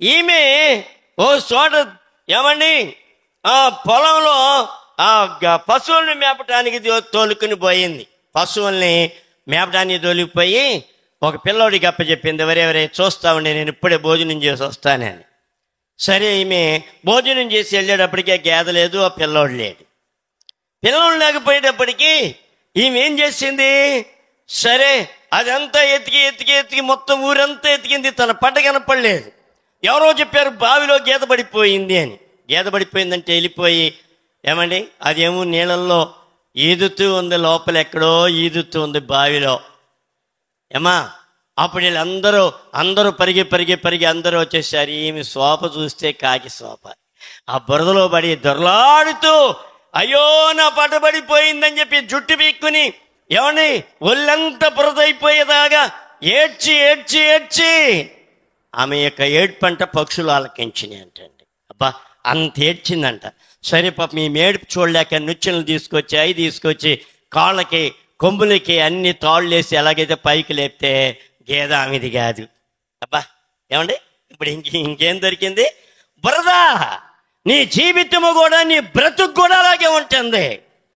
ఈమె ఓ చోట ఏమండి ఆ పొలంలో ఆ పశువుల్ని మేపటానికి తోలుకుని పోయింది. పశువుల్ని మేపటానికి తోలిపోయి ఒక పిల్లోడికి అప్పచెప్పింది, ఎవరెవరే చూస్తా ఉండే, నేను ఇప్పుడే భోజనం చేసి వస్తానని. సరే, ఈమె భోజనం చేసి వెళ్ళేటప్పటికే గేద లేదు, ఆ పిల్లోడు లేడు. పిల్లోడు లేకపోయేటప్పటికీ ఈమె ఏం చేసింది, సరే అదంతా ఎతికి మొత్తం ఊరంతా ఎతికింది, తన పట్ట కనపడలేదు. ఎవరో చెప్పారు బావిలో గీత పడిపోయింది అని. గీత పడిపోయిందంటే వెళ్ళిపోయి ఏమండి అదేమో నీళ్ళల్లో ఈదుతూ ఉంది, లోపల ఎక్కడో ఈదుతూ ఉంది బావిలో. ఏమా అప్పుడు వీళ్ళందరూ పరిగి అందరూ వచ్చేసారు. ఈమె సోప చూస్తే కాకి సోప. ఆ బురదలో పడి దొరలాడుతూ అయ్యో నా పట్ట పడిపోయిందని చెప్పి జుట్టు పీక్కుని ఏమండి ఒళ్ళంతా బురదైపోయేదాగా ఏడ్చి ఆమె యొక్క ఏడ్పంట పక్షులు ఆలకించినాయి అంటండి. అబ్బా అంత ఏడ్చిందంట. సరే పాప మీ ఏడుపు చూడలేక నుచ్చెలు తీసుకొచ్చి కాళ్ళకి కొమ్ములకి అన్ని తాళ్ళు వేసి ఎలాగైతే పైకి లేపితే గేద ఆమెది కాదు. అబ్బా ఏమండి ఇప్పుడు ఇంకేం దొరికింది? బురద. నీ జీవితము కూడా నీ బ్రతుకు కూడా అలాగే ఉంటుంది.